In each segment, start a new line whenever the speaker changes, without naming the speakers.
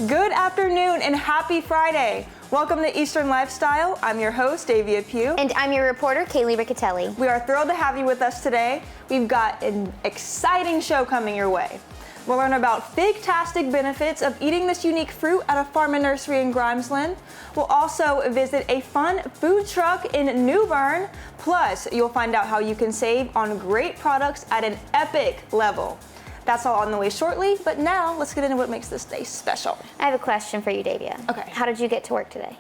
Good afternoon and happy Friday. Welcome to Eastern Lifestyle. I'm your host, Davia Pugh.
And I'm your reporter, Kaylee Riccatelli.
We are thrilled to have you with us today. We've got an exciting show coming your way. We'll learn about fig-tastic benefits of eating this unique fruit at a farm and nursery in Grimesland. We'll also visit a fun food truck in New Bern. Plus, you'll find out how you can save on great products at an epic level. That's all on the way shortly, but now let's get into what makes this day special.
I have a question for you, Davia.
Okay.
How did you get to work today?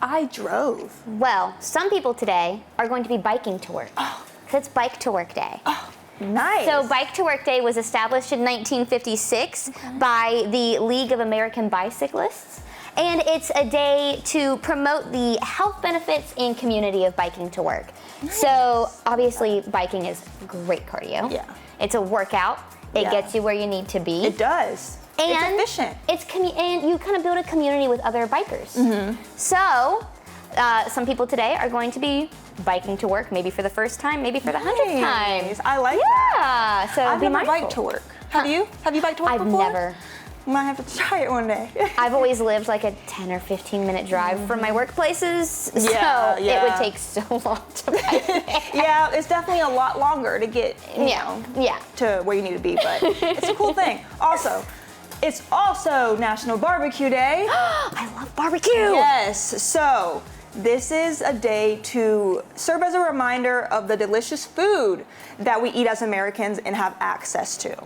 I drove.
Well, some people today are going to be biking to work. Because it's Bike to Work Day.
Nice.
So Bike to Work Day was established in 1956 by the League of American Bicyclists. And it's a day to promote the health benefits and community of biking to work. Nice. So obviously biking is great cardio.
Yeah.
It's a workout. It gets you where you need to be.
It does.
And
it's efficient.
And you kind of build a community with other bikers. So some people today are going to be biking to work, maybe for the first time, maybe for the 100th time.
I like that.
Yeah, so
I've
be
never
mindful.
biked to work. Have you? Have you biked to work
I've
before?
never.
Might have to try it one day.
I've always lived like a 10 or 15 minute drive from my workplaces, so it would take so long to bike.
Yeah, it's definitely a lot longer to get, you know, to where you need to be, but it's a cool thing. Also, it's also National Barbecue Day.
I love barbecue.
Yes, so this is a day to serve as a reminder of the delicious food that we eat as Americans and have access to.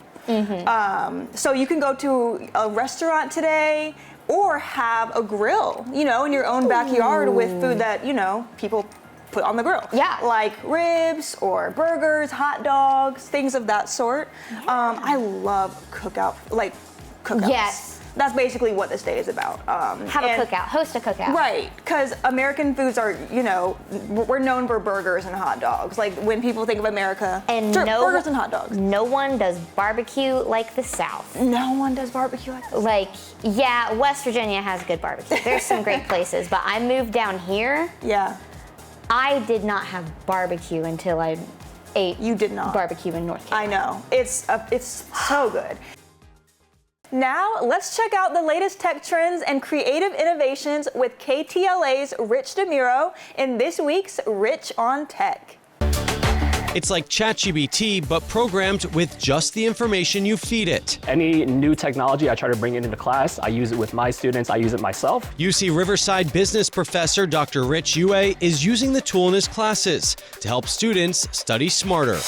So you can go to a restaurant today or have a grill, you know, in your own backyard with food that, you know, people put on the grill.
Yeah.
Like ribs or burgers, hot dogs, things of that sort. I love cookouts.
Yes.
That's basically what this day is about.
Have a cookout, host a cookout.
Right, because American foods are, you know, we're known for burgers and hot dogs. Like when people think of America,
And
burgers and hot dogs.
No one does barbecue like the South.
No one does barbecue like this.
Like, yeah, West Virginia has good barbecue. There's some great places, but I moved down here.
Yeah.
I did not have barbecue until I ate barbecue in North Carolina.
I know. It's so good. Now, let's check out the latest tech trends and creative innovations with KTLA's Rich DeMuro in this week's Rich on Tech.
It's like ChatGPT, but programmed with just the information you feed it.
Any new technology, I try to bring it into class. I use it with my students. I use it myself.
UC Riverside business professor Dr. Rich Yue is using the tool in his classes to help students study smarter.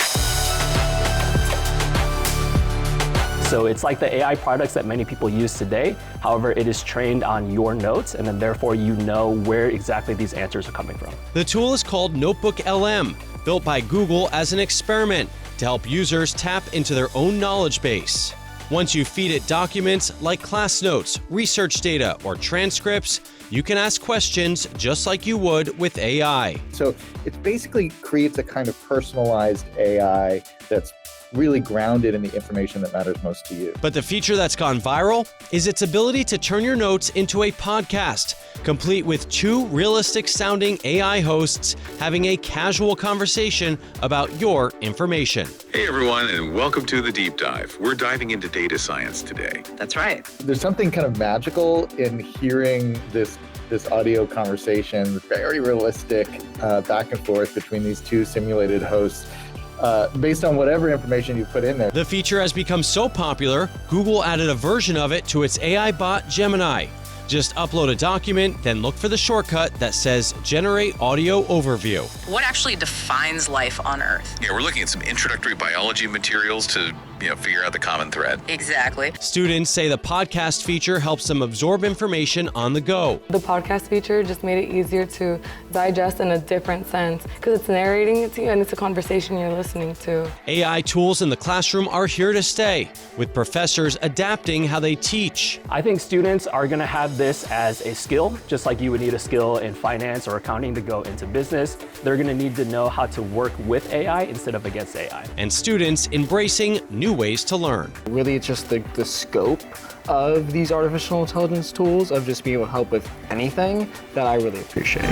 So it's like the AI products that many people use today. However, it is trained on your notes, and then therefore you know where exactly these answers are coming from.
The tool is called Notebook LM, built by Google as an experiment to help users tap into their own knowledge base. Once you feed it documents like class notes, research data, or transcripts, you can ask questions just like you would with AI.
So it basically creates a kind of personalized AI that's really grounded in the information that matters most to you.
But the feature that's gone viral is its ability to turn your notes into a podcast, complete with two realistic-sounding AI hosts having a casual conversation about your information.
Hey everyone, and welcome to The Deep Dive. We're diving into data science today.
That's right.
There's something kind of magical in hearing this audio conversation, very realistic back and forth between these two simulated hosts. Based on whatever information you put in there.
The feature has become so popular, Google added a version of it to its AI bot, Gemini. Just upload a document, then look for the shortcut that says Generate Audio Overview.
What actually defines life on Earth?
Yeah, we're looking at some introductory biology materials to, figure out the common thread.
Exactly.
Students say the podcast feature helps them absorb information on the go.
The podcast feature just made it easier to digest in a different sense because it's narrating it to you and it's a conversation you're listening to.
AI tools in the classroom are here to stay, with professors adapting how they teach.
I think students are going to have this as a skill, just like you would need a skill in finance or accounting to go into business. They're going to need to know how to work with AI instead of against AI.
And students embracing new ways to learn.
Really, it's just the scope of these artificial intelligence tools, of just being able to help with anything, that I really appreciate.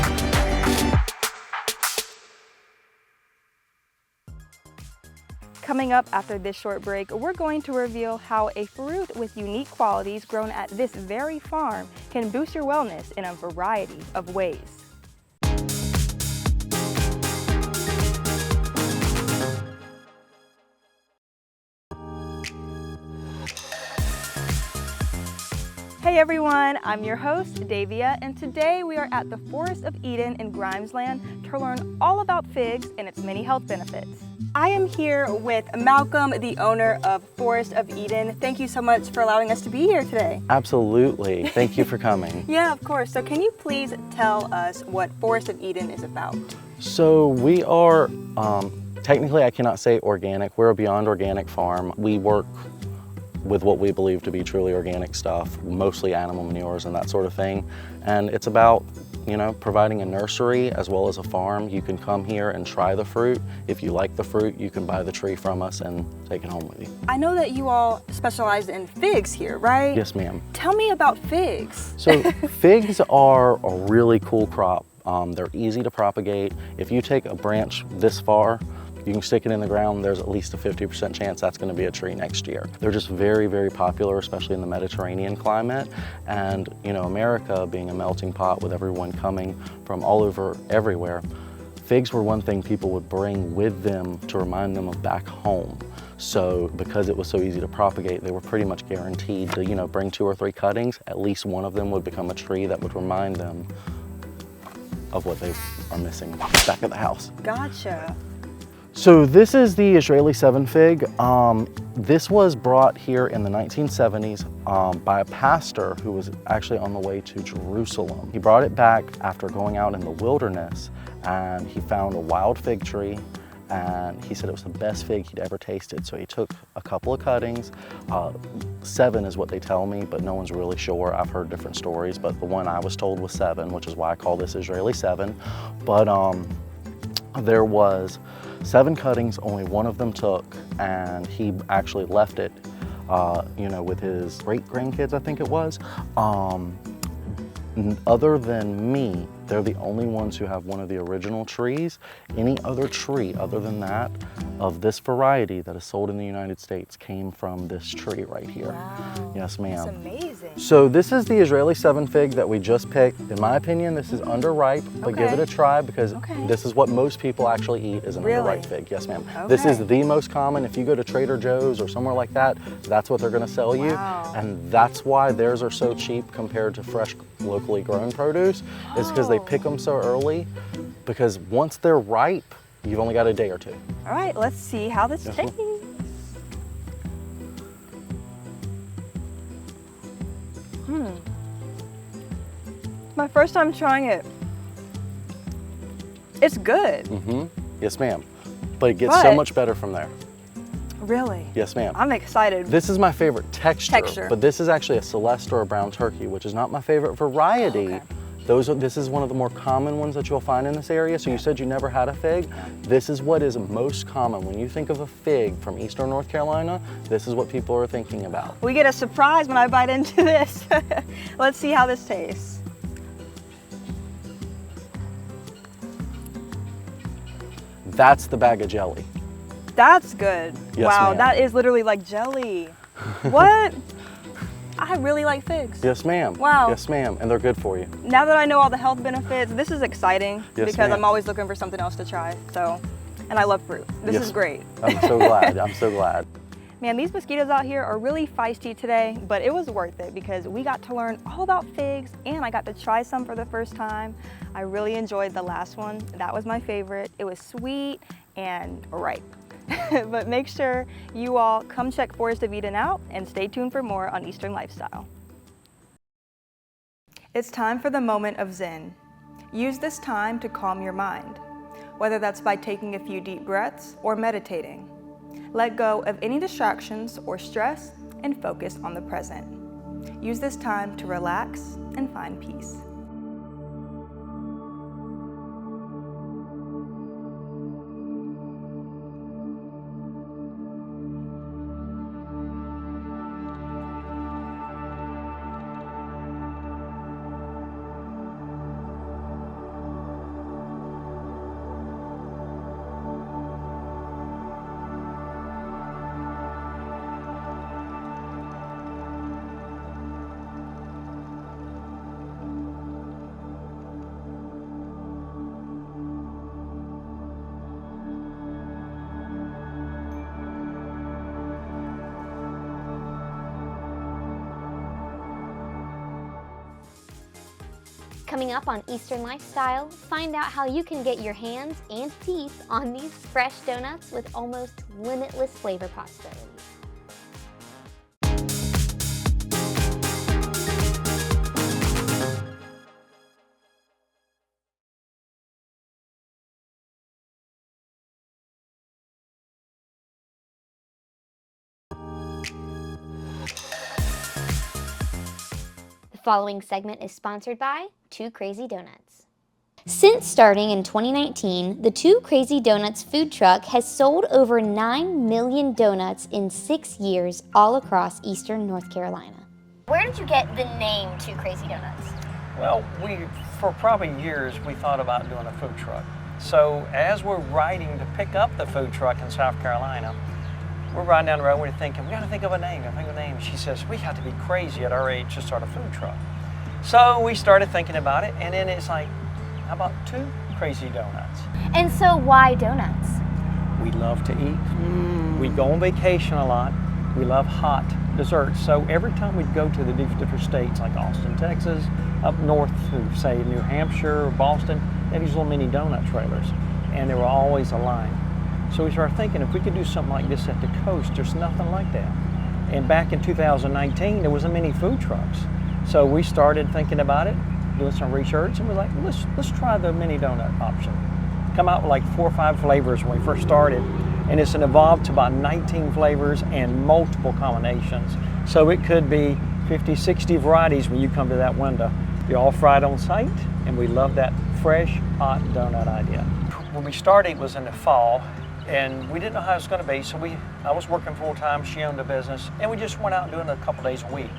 Coming up after this short break, we're going to reveal how a fruit with unique qualities grown at this very farm can boost your wellness in a variety of ways. Hey everyone, I'm your host, Davia, and today we are at the Forest of Eden in Grimesland to learn all about figs and its many health benefits. I am here with Malcolm, the owner of Forest of Eden. Thank you so much for allowing us to be here today.
Absolutely. Thank you for coming.
Yeah, of course. So can you please tell us what Forest of Eden is about?
So we are, technically I cannot say organic. We're a beyond organic farm. We work with what we believe to be truly organic stuff, mostly animal manures and that sort of thing. And it's about, you know, providing a nursery as well as a farm. You can come here and try the fruit. If you like the fruit, you can buy the tree from us and take it home with you.
I know that you all specialize in figs here, right?
Yes, ma'am.
Tell me about figs.
So figs are a really cool crop. They're easy to propagate. If you take a branch this far, you can stick it in the ground, there's at least a 50% chance that's going to be a tree next year. They're just very, very popular, especially in the Mediterranean climate. And, you know, America being a melting pot with everyone coming from all over everywhere, figs were one thing people would bring with them to remind them of back home. So because it was so easy to propagate, they were pretty much guaranteed to, you know, bring 2 or 3 cuttings. At least one of them would become a tree that would remind them of what they are missing back at the house.
Gotcha.
So this is the Israeli 7 fig. This was brought here in the 1970s by a pastor who was actually on the way to Jerusalem. He brought it back after going out in the wilderness, and he found a wild fig tree, and he said it was the best fig he'd ever tasted. So he took a couple of cuttings. 7 is what they tell me, but no one's really sure. I've heard different stories, but the one I was told was 7, which is why I call this Israeli 7. But there was 7 cuttings, only one of them took, and he actually left it, you know, with his great-grandkids, I think it was. Other than me, they're the only ones who have one of the original trees. Any other tree other than that of this variety that is sold in the United States came from this tree right here.
Wow.
Yes, ma'am.
That's amazing.
So this is the Israeli 7 fig that we just picked. In my opinion, this is underripe, but give it a try because this is what most people actually eat is an underripe fig. Yes, ma'am. This is the most common. If you go to Trader Joe's or somewhere like that, that's what they're gonna sell you. And that's why theirs are so cheap compared to fresh, locally grown produce, is because they pick them so early, because once they're ripe, you've only got a day or 2.
All right, let's see how this tastes. My first time trying it. It's good.
Yes, ma'am. But it gets so much better from there.
Really?
Yes, ma'am.
I'm excited.
This is my favorite texture, but this is actually a Celeste or a brown turkey, which is not my favorite variety. This is one of the more common ones that you'll find in this area. So you said you never had a fig. This is what is most common. When you think of a fig from Eastern North Carolina, this is what people are thinking about.
We get a surprise when I bite into this. Let's see how this tastes.
That's the bag of jelly.
That's good.
Yes,
wow,
ma'am.
that is literally like jelly. What? I really like figs.
Yes, ma'am.
Wow.
Yes, ma'am. And they're good for you.
Now that I know all the health benefits, this is exciting
Yes,
because
ma'am.
I'm always looking for something else to try. So, and I love fruit. This is great.
I'm so glad. I'm so glad.
Man, these mosquitoes out here are really feisty today, but it was worth it because we got to learn all about figs and I got to try some for the first time. I really enjoyed the last one. That was my favorite. It was sweet and ripe. But make sure you all come check Forest of Eden out and stay tuned for more on Eastern Lifestyle. It's time for the moment of Zen. Use this time to calm your mind, whether that's by taking a few deep breaths or meditating. Let go of any distractions or stress and focus on the present. Use this time to relax and find peace.
Coming up on Eastern Lifestyle, find out how you can get your hands and teeth on these fresh donuts with almost limitless flavor possibilities. The following segment is sponsored by Two Crazy Donuts. Since starting in 2019, the Two Crazy Donuts food truck has sold over 9 million donuts in 6 years all across Eastern North Carolina. Where did you get the name Two Crazy Donuts?
Well, for probably years, we thought about doing a food truck. So as we're riding to pick up the food truck in South Carolina, we're riding down the road, we're thinking, we gotta think of a name, She says, we have to be crazy at our age to start a food truck. So we started thinking about it, and then it's like, how about Two Crazy Donuts?
And so why donuts?
We love to eat. We go on vacation a lot. We love hot desserts. So every time we'd go to the different states, like Austin, Texas, up north to, say, New Hampshire or Boston, they had these little mini donut trailers, and there were always a line. So we started thinking, if we could do something like this at the coast, there's nothing like that. And back in 2019, there was a mini food trucks. So we started thinking about it, doing some research, and we're like, let's try the mini donut option. Come out with like 4 or 5 flavors when we first started, and it's evolved to about 19 flavors and multiple combinations. So it could be 50, 60 varieties when you come to that window. They're all fried on site, and we love that fresh, hot donut idea. When we started, it was in the fall, and we didn't know how it was going to be, so I was working full time, she owned a business, and we just went out and doing it a couple days a week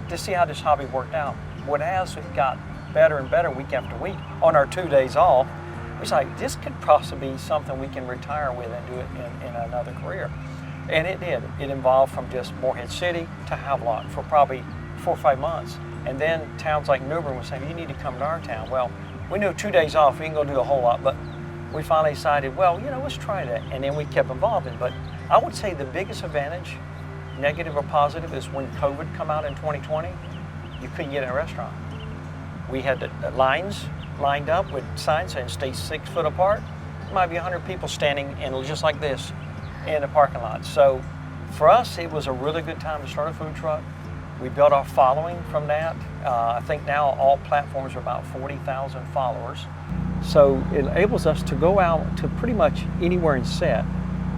to see how this hobby worked out. What as it got better and better week after week, on our 2 days off, it was like, this could possibly be something we can retire with and do it in another career. And it did. It evolved from just Morehead City to Havelock for probably 4 or 5 months. And then towns like New Bern were saying, you need to come to our town. Well, we knew 2 days off, we ain't gonna do a whole lot, but we finally decided, well, let's try that. And then we kept evolving. But I would say the biggest advantage, negative or positive, is when COVID come out in 2020, you couldn't get in a restaurant. We had the lines lined up with signs saying stay 6 foot apart. There might be 100 people standing in just like this in the parking lot. So for us, it was a really good time to start a food truck. We built our following from that. I think now all platforms are about 40,000 followers. So it enables us to go out to pretty much anywhere and set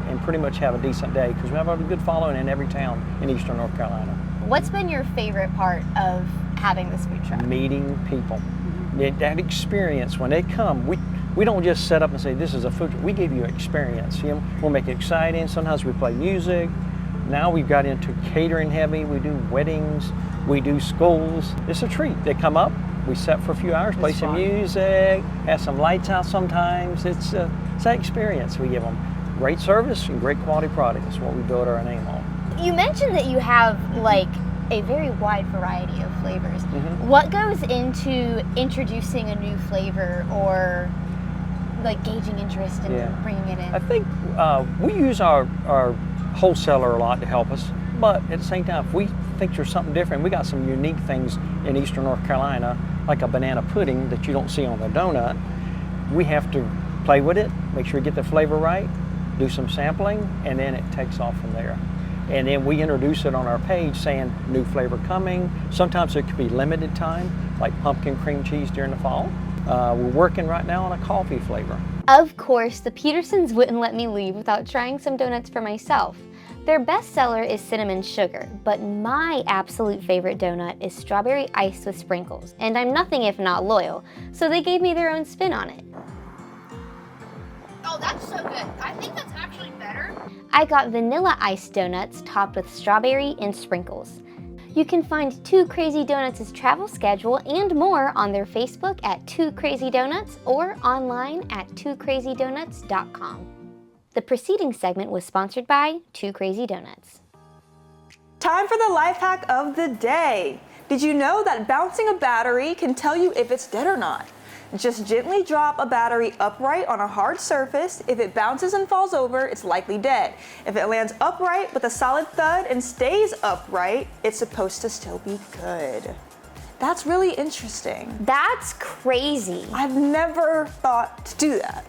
and pretty much have a decent day because we have a good following in every town in Eastern North Carolina.
What's been your favorite part of having this food truck?
Meeting people. That experience, when they come, we don't just set up and say, this is a food truck. We give you experience. We'll make it exciting. Sometimes we play music. Now we've got into catering heavy. We do weddings. We do schools. It's a treat. They come up. We sit for a few hours, play some music, have some lights out sometimes. It's that experience we give them. Great service and great quality product. That's what we build our name on.
You mentioned that you have like a very wide variety of flavors.
Mm-hmm.
What goes into introducing a new flavor or like gauging interest in bringing it in?
I think we use our wholesaler a lot to help us, but at the same time, if we think there's something different, we got some unique things in Eastern North Carolina, like a banana pudding that you don't see on the donut. We have to play with it, make sure we get the flavor right, do some sampling, and then it takes off from there. And then we introduce it on our page saying new flavor coming. Sometimes it could be limited time, like pumpkin cream cheese during the fall. We're working right now on a coffee flavor.
Of course, the Petersons wouldn't let me leave without trying some donuts for myself. Their best seller is cinnamon sugar, but my absolute favorite donut is strawberry ice with sprinkles, and I'm nothing if not loyal, so they gave me their own spin on it.
Oh, that's so good. I think that's actually better.
I got vanilla ice donuts topped with strawberry and sprinkles. You can find Two Crazy Donuts' travel schedule and more on their Facebook at Two Crazy Donuts or online at twocrazydonuts.com. The preceding segment was sponsored by Two Crazy Donuts.
Time for the life hack of the day. Did you know that bouncing a battery can tell you if it's dead or not? Just gently drop a battery upright on a hard surface. If it bounces and falls over, it's likely dead. If it lands upright with a solid thud and stays upright, it's supposed to still be good. That's really interesting.
That's crazy.
I've never thought to do that.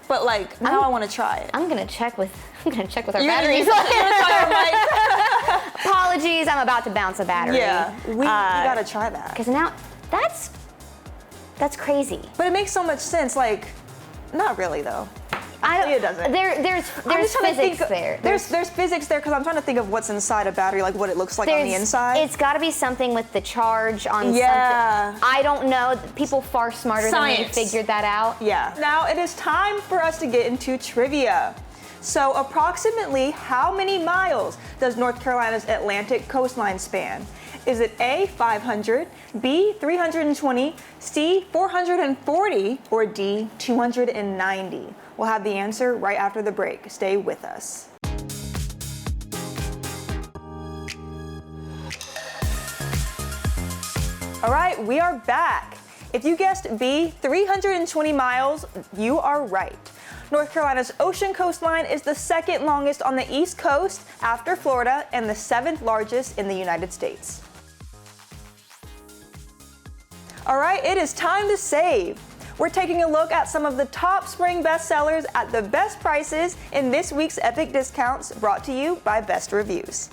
But like, now I want to try it.
I'm gonna check with our batteries.
You're gonna try our mic?
Apologies, I'm about to bounce a battery.
Yeah, we gotta try that.
Because now, that's crazy.
But it makes so much sense, like, not really though. It doesn't.
There's physics there.
There's physics there because I'm trying to think of what's inside a battery, like what it looks like on the inside.
It's got to be something with the charge on something. I don't know. People far smarter than me figured that out.
Yeah. Now it is time for us to get into trivia. So approximately how many miles does North Carolina's Atlantic coastline span? Is it A, 500, B, 320, C, 440, or D, 290? We'll have the answer right after the break. Stay with us. All right, we are back. If you guessed B, 320 miles, you are right. North Carolina's ocean coastline is the second longest on the East Coast after Florida and the 7th largest in the United States. All right, it is time to save. We're taking a look at some of the top spring bestsellers at the best prices in this week's Epic Discounts, brought to you by Best Reviews.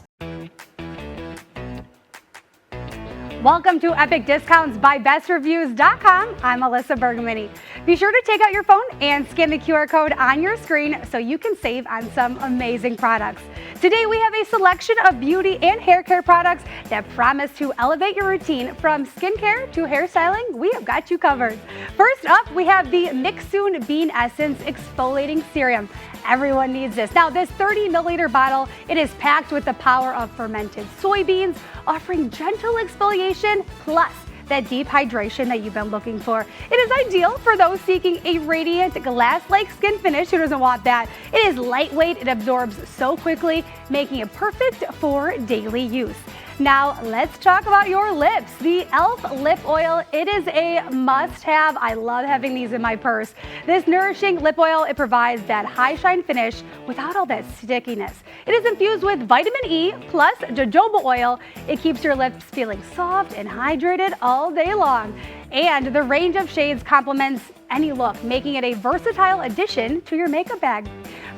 Welcome to Epic Discounts by BestReviews.com. I'm Alyssa Bergamini. Be sure to take out your phone and scan the QR code on your screen so you can save on some amazing products. Today we have a selection of beauty and hair care products that promise to elevate your routine. From skincare to hairstyling, we have got you covered. First up, we have the Mixsoon Bean Essence Exfoliating Serum. Everyone needs this. Now, this 30 milliliter bottle, it is packed with the power of fermented soybeans, offering gentle exfoliation plus that deep hydration that you've been looking for. It is ideal for those seeking a radiant glass-like skin finish. Who doesn't want that? It is lightweight, it absorbs so quickly, making it perfect for daily use. Now, let's talk about your lips. The e.l.f. Lip Oil, it is a must-have. I love having these in my purse. This nourishing lip oil, it provides that high shine finish without all that stickiness. It is infused with vitamin E plus jojoba oil. It keeps your lips feeling soft and hydrated all day long. And the range of shades complements any look, making it a versatile addition to your makeup bag.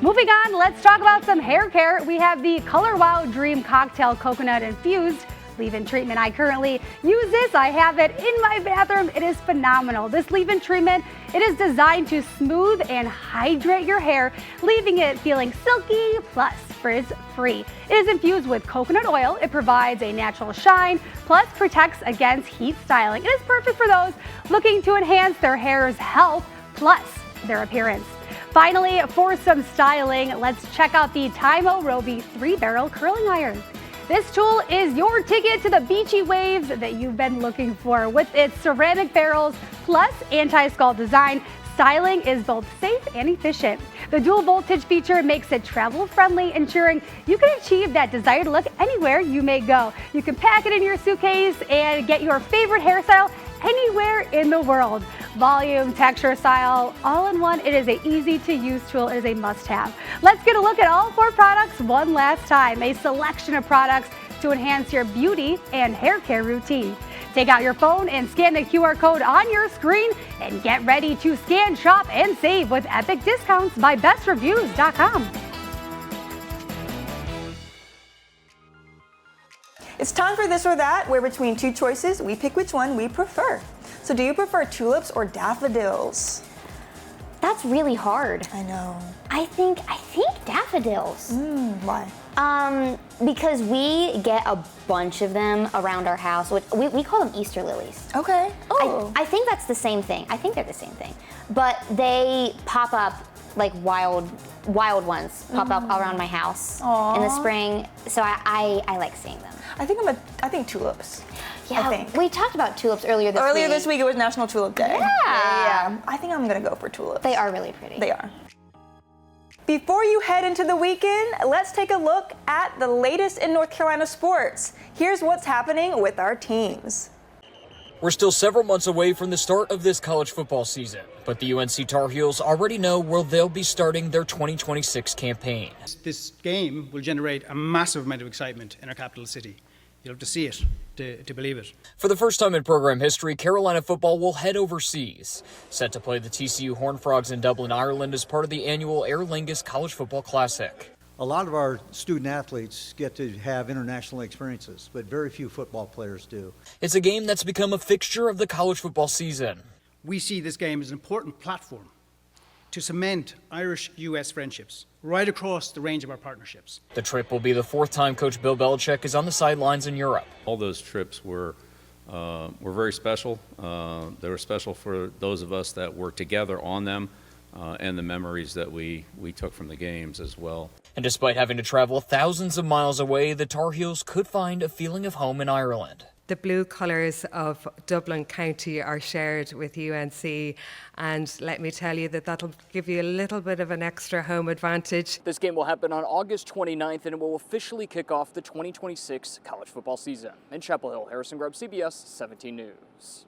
Moving on, let's talk about some hair care. We have the Color Wow Dream Cocktail Coconut Infused leave-in treatment. I currently use this. I have it in my bathroom. It is phenomenal. This leave-in treatment, it is designed to smooth and hydrate your hair, leaving it feeling silky plus frizz-free. It is infused with coconut oil. It provides a natural shine, plus protects against heat styling. It is perfect for those looking to enhance their hair's health plus their appearance. Finally, for some styling, let's check out the Tymo Roby 3-barrel curling iron. This tool is your ticket to the beachy waves that you've been looking for. With its ceramic barrels plus anti-scald design, styling is both safe and efficient. The dual voltage feature makes it travel friendly, ensuring you can achieve that desired look anywhere you may go. You can pack it in your suitcase and get your favorite hairstyle anywhere in the world. Volume, texture, style, all in one. It is an easy to use tool. It is a must have. Let's get a look at all 4 products one last time. A selection of products to enhance your beauty and hair care routine. Take out your phone and scan the QR code on your screen and get ready to scan, shop, and save with Epic Discounts by BestReviews.com.
It's time for This or That, where between 2 choices, we pick which one we prefer. So do you prefer tulips or daffodils?
That's really hard.
I know.
I think daffodils.
Why?
Because we get a bunch of them around our house. We call them Easter lilies.
Okay. Oh.
I think that's the same thing. I think they're the same thing. But they pop up like wild ones pop up around my house in the spring. So I like seeing them.
I think tulips.
Yeah, we talked about tulips earlier this week.
Earlier this week it was National Tulip Day.
Yeah.
I think I'm gonna go for tulips.
They are really pretty.
They are. Before you head into the weekend, let's take a look at the latest in North Carolina sports. Here's what's happening with our teams.
We're still several months away from the start of this college football season, but the UNC Tar Heels already know where they'll be starting their 2026 campaign.
This game will generate a massive amount of excitement in our capital city. You'll have to see it to believe it.
For the first time in program history, Carolina football will head overseas. Set to play the TCU Horned Frogs in Dublin, Ireland as part of the annual Aer Lingus College Football Classic.
A lot of our student athletes get to have international experiences, but very few football players do.
It's a game that's become a fixture of the college football season.
We see this game as an important platform to cement Irish-US friendships right across the range of our partnerships.
The trip will be the fourth time Coach Bill Belichick is on the sidelines in Europe.
All those trips were very special. They were special for those of us that were together on them and the memories that we took from the games as well.
And despite having to travel thousands of miles away, the Tar Heels could find a feeling of home in Ireland.
The blue colours of Dublin County are shared with UNC, and let me tell you that'll give you a little bit of an extra home advantage.
This game will happen on August 29th, and it will officially kick off the 2026 college football season. In Chapel Hill, Harrison Grubb, CBS 17 News.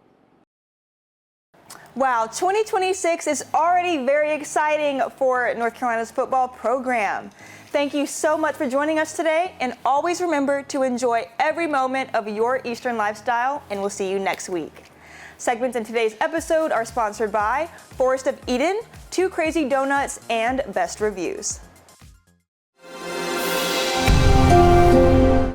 Wow, 2026 is already very exciting for North Carolina's football program. Thank you so much for joining us today, and always remember to enjoy every moment of your Eastern lifestyle, and we'll see you next week. Segments in today's episode are sponsored by Forest of Eden, Two Crazy Donuts, and Best Reviews.